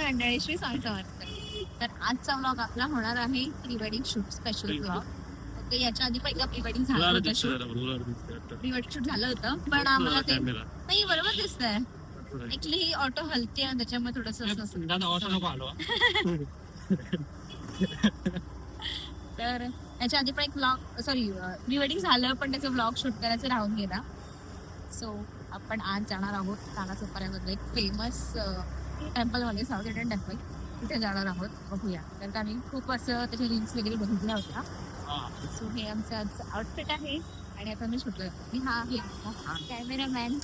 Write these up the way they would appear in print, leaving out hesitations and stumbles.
मंडळी, श्री स्वामी समर्थ. तर आजचा व्लॉग आपला होणार आहे pre wedding shoot special vlog. Okay, याच्या आधी पहिला प्री वेडिंग झालं होतं शूट. प्री वेडिंग शूट झालं होतं पण आम्हाला ते नाही बरोबर दिसतंय. ऍक्च्युली ही ऑटो हलते आणि त्याच्यामुळे थोडस तर याच्या आधी पण एक व्लॉग प्री वेडिंग झालं पण त्याचं व्लॉग शूट करायचं राहून गेला. सो आपण आज जाणार आहोत कानाकोपऱ्यामध्ये एक फेमस टेम्पल मध्ये, साऊथ इंडियन टेम्पल, तिथे जाणार आहोत. बघूया, कारण का आम्ही खूप असं त्याचे रील्स वगैरे बघितल्या होत्या. सो हे आमचं आज आउटफिट आहे आणि आता मी शूट करतो. मी हा आहे कॅमेरामॅन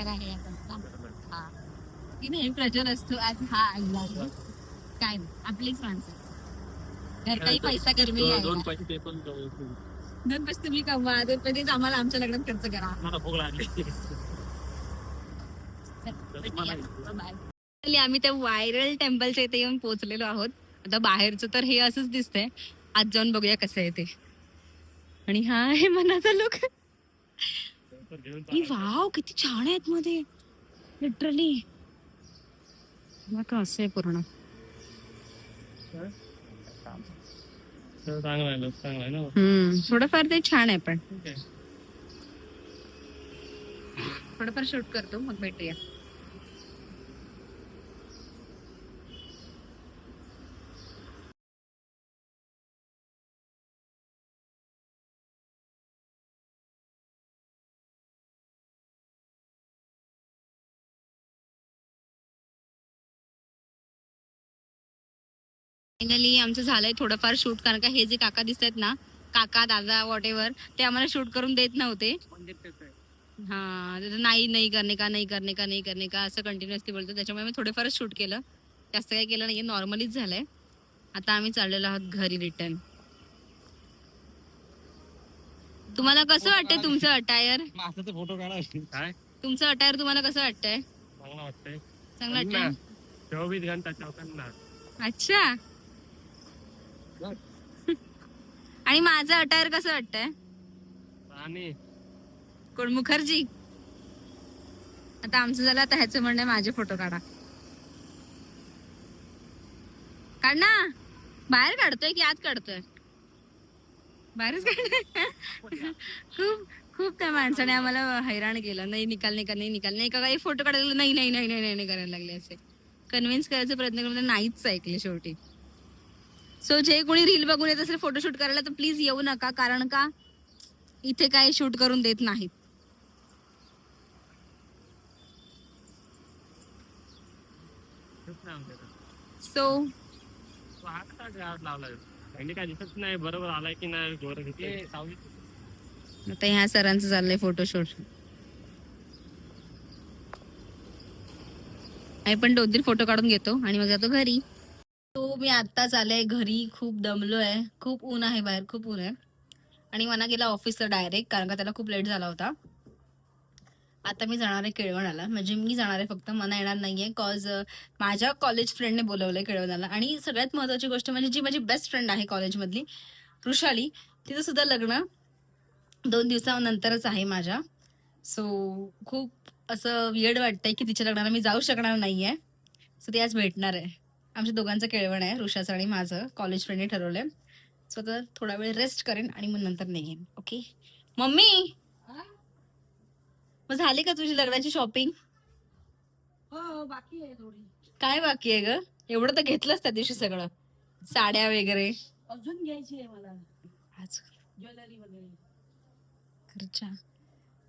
आहे आता. हा की नेहमी प्रजर असतो, आज हा आईला काय नाही, आपलीच माणसं. घर काही पैसा कमी आहे, 2 पैसे तुम्ही कमवा, 2 पैसे आम्हाला आमच्या लग्नात खर्च करा. आम्ही त्या व्हायरल टेम्पलच्या इथे येऊन पोहोचलेलो आहोत. आता बाहेरचं तर हे असंच दिसतंय, आज जाऊन बघूया कसं आहे ते. आणि हा आहे मनाचा लुक. वाव, किती छान आहेत मध्ये, लिटरली कसं आहे पूर्ण. थोडंफार ते छान आहे पण थोडंफार शूट करतो मग भेटूया. फायनली आमचं झालंय थोडंफार शूट, कारण का हे जे काका दिसत आहेत ना, काका दादा वॉट एव्हर, ते आम्हाला शूट करून देत नव्हते. हा, नाही करणे का असं कंटिन्युअसली बोलतो. त्याच्यामुळे मी थोडंफारच शूट केलं, जास्त काही केलं नाहीये, नॉर्मलीच झालंय. आता आम्ही चाललेलो आहोत घरी रिटर्न. तुम्हाला कसं वाटतंय तुमचं अटायर? फोटो काढा. तुमचं अटायर तुम्हाला कसं वाटतंय? चांगलं वाटतंय. 24 घंटा चौकांना. अच्छा. आणि माझं अटायर कसं वाटतंय? कोण, मुखर्जी? आता आमचं झालं, आता ह्याचं म्हणणं माझे फोटो काढा. काढ ना. बाहेर काढतोय की आत काढतोय? बाहेरच काढतोय. खूप त्या माणसाने आम्हाला हैराण केलं. नाही का काही फोटो काढायला नाही करायला लागले. असे कन्व्हिन्स करायचा प्रयत्न करून नाहीच ऐकले शेवटी. सो जे कोणी रील बघून येत असेल फोटोशूट करायला तर प्लीज येऊ नका, कारण का इथे काही शूट करून देत नाहीत. सो काय दिसत नाही, बरोबर आलाय की नाही. आता ह्या सरांचं चाललंय फोटोशूट. आम्ही पण 2-3 फोटो काढून घेतो आणि मग जातो घरी. तो मी आत्ताच आले घरी, खूप दमलोय, खूप ऊन आहे बाहेर, खूप ऊन आहे. आणि मना गेला ऑफिसला डायरेक्ट, कारण का त्याला खूप लेट झाला होता. आता मी जाणार आहे केळवणाला, म्हणजे मी जाणार आहे फक्त, मना येणार नाहीये. कॉज माझ्या कॉलेज फ्रेंडने बोलवलंय केळवणाला. आणि सगळ्यात महत्वाची गोष्ट म्हणजे जी माझी बेस्ट फ्रेंड आहे कॉलेजमधली, वृषाली, तिचं सुद्धा लग्न 2 दिवसानंतरच आहे माझ्या. सो खूप असं वियर्ड वाटतंय की तिच्या लग्नाला मी जाऊ शकणार नाहीये. सो ती आज भेटणार आहे. आमच्या दोघांचं केळवण आहे, ऋषाचं आणि माझं, कॉलेज फ्रेंडने ठरवलंय. सो आता थोडा वेळ रेस्ट करेन आणि मग नंतर निघेन. ओके मम्मी, मग झाली का तुझी लग्नाची शॉपिंग? हो, बाकी आहे थोडी. काय बाकी आहे ग? एवढं तर घेतलंच त्या दिवशी सगळं, साड्या वगैरे. अजून घ्यायची आहे मला, आज ज्वेलरी वगैरे.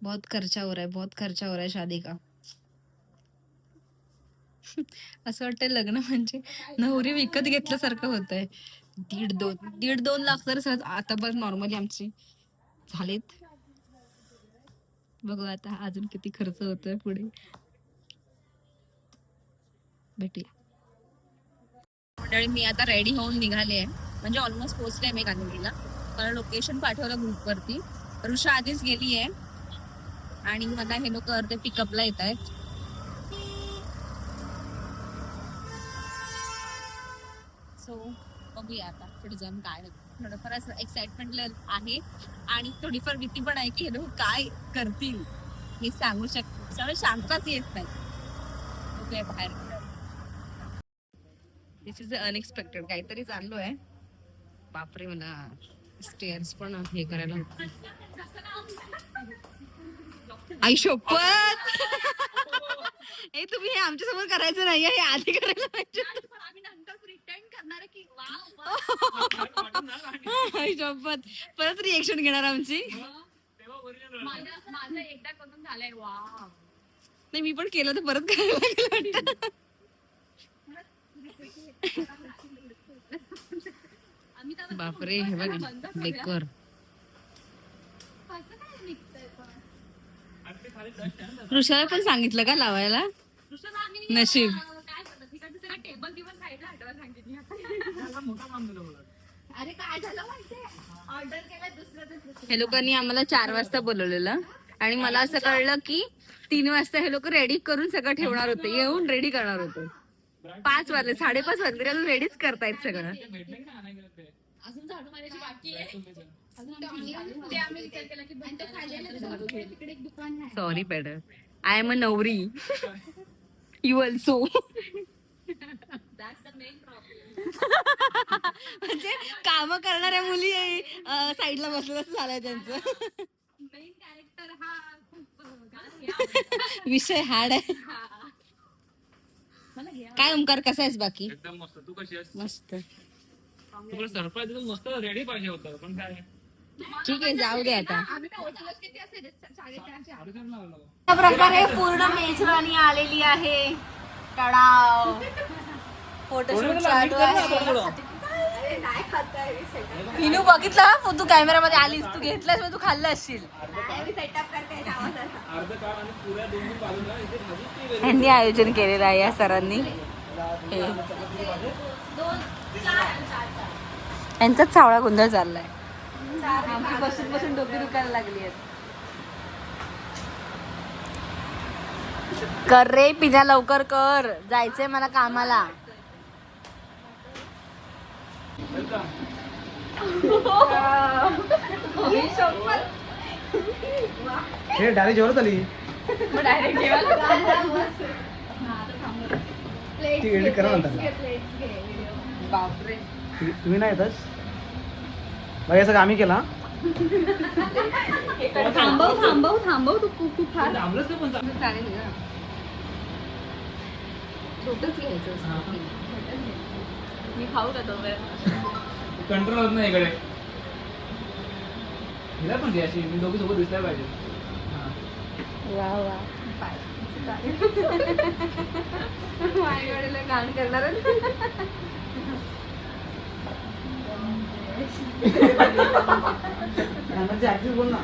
बहुत खर्चा हो रहा है शादी का. असं वाटतंय लग्न म्हणजे नवरी विकत घेतल्यासारखं होतंय. 1.5-2 लाख तर सहज आता बघ नॉर्मली आमची झालेत. बघू आता अजून किती खर्च होतोय पुढे. भेटूया. मी आता रेडी होऊन निघाले आहे, म्हणजे ऑलमोस्ट पोहोचले मी कांदिवलीला. मला लोकेशन पाठवलं ग्रुपवरती. ऋषा आधीच गेली आहे आणि मला हे लोक अर्धे पिकअपला येत आहेत. सो बघूया आता पुढे जाऊन काय होतं. थोडंफार असं एक्साइटमेंट आहे आणि थोडीफार भीती पण आहे की हे लोक काय करतील हे सांगू शकतो. शांतच येत नाही. बघूया बाहेर. दिस इज अनएक्सपेक्टेड. काहीतरी चाललो आहे. बापरे, मला स्टेअर्स पण हे करायला होतं. आई शपथ. हे तुम्ही हे आमच्या समोर करायचं नाही, हे आधी करायला पाहिजे. आई शपथ, परत रिएक्शन घेणार आमची. माझं एकदा करून झालंय. वा, नाही मी पण केलं तर परत करायला लागेल वाटतं. बापरे, हे बघ बेकर. कृषाला पण सांगितलं का लावायला? नशीब. टेबल किंवा साईडला हटवा सांगितली. अरे काय झालं माहितीये, ऑर्डर केला दुसरं. हे लोकांनी आम्हाला 4 वाजता बोलवलेलं आणि मला असं कळलं की 3 वाजता हे लोक रेडी करून सगळं ठेवणार होते, येऊन रेडी करणार होते. 5 वाजले, 5:30 वाजले, अजून रेडीच करतायत सगळं. अजून झाडू मारायची बाकी आहे. ते आम्ही विचार केला की तिकडे एक दुकान आहे. सॉरी पॅडर, आय एम अ नवरी. You also. म्हणजे काम करणाऱ्या मुली साईडला बसलं असं झालंय त्यांचं. मेन कॅरेक्टर हा खूप विषय हार्ड आहे. काय ओमकार, कसा आहेस? बाकी एकदम मस्त. तू कशी आहेस? मस्त. तुला सरप्राईज मस्त रेडी पाहिजे होतं, पण काय ठीक आहे, जाऊ दे आता. आम्ही पोहोचलोच किती असेल 4:30. अशा प्रकारे पूर्ण मेजवानी आलेली आहे. तडाव. फोटोशूट चालू आहे. हिनू बघितलं, तू कॅमेरामध्ये आलीस, तू घेतलास मग तू खाल्लं असशील. यांनी आयोजन केलेलं आहे या सरांनी. यांचाच सावळा गोंधळ चाललाय. आमची बसून बसून डोकी दुखायला लागली आहेत. कर रे पिझ्झा, लवकर कर, जायचंय मला कामाला. हे डायरेक्ट जेवढं आली ती एडिट करा म्हणतात. बापरे, तुम्ही नाही येतच बघा, हे सगळं आम्ही केला. थांबव थांबव थांबव, तू खूप फार चालेल ना. छोटच घ्यायचं. मी खाऊ का तो? कंट्रोल होत नाही इकडे. हिला पण अशी मी दोघी सोबत दिसल्या पाहिजे. वा वा, माझ्याकडे घाण करणार. बोल ना,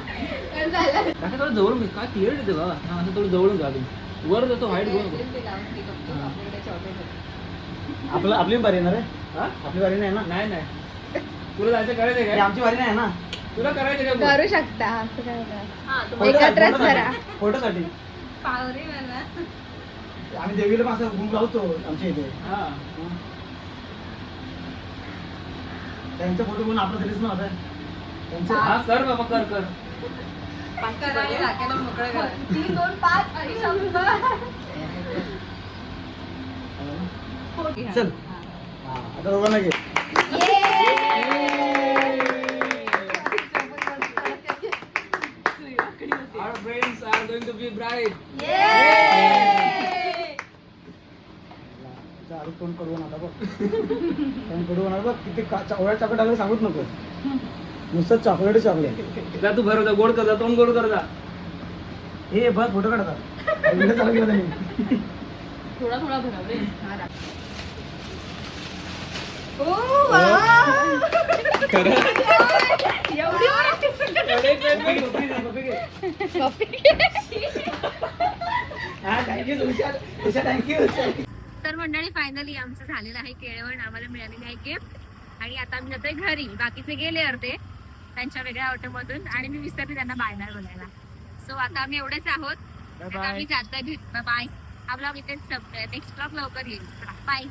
थोडं जवळून काय क्लिअर येते बाबा. असं थोडं जवळून घालून वर जातो, हाईट घेऊ नको. आपली बारी येणार आहे. आपली बारी नाही ना? नाही, तुला जायचं करायचं काय? आमची बारी नाही ना, तुला करायचं काय? करू शकता. एकत्रच करा फोटोसाठी. पावरी मला आम्ही देवीला पण असं गुंप लावतो आमच्या इथे. त्यांचा फोटो पण आपला तरीच नव्हता त्यांचा. हा कर बाबा, कर कर. 3, 2, 5 आणि चल आता दोघांना घे. Our friends are going to be bride. तोंड कडवून आता बघ. तोंड कडवून आता बघ. किती ओळ्या चॉकलेट टाकलं सांगूच नको. नुसतं चॉकलेट चॉकलेट. जा तू भर जा, गोड कर जा, तोंड गोड कर जा. हे बघ फोटो काढता. थोडा थोडा भरावे. तर मंडळी, फायनली आमचं झालेलं आहे केळवण. आम्हाला मिळालेली आहे गिफ्ट आणि आता आम्ही जातोय घरी. बाकीचे गेले अर्धे त्यांच्या वेगळ्या ऑटोमधून आणि मी विसरते त्यांना बाय बाय बोलायला. सो आता आम्ही एवढेच आहोत. आता आम्ही जातोय. बाय. हा ब्लॉग इथेच संपतोय. नेक्स्ट ब्लॉग लवकर येईल. बाय.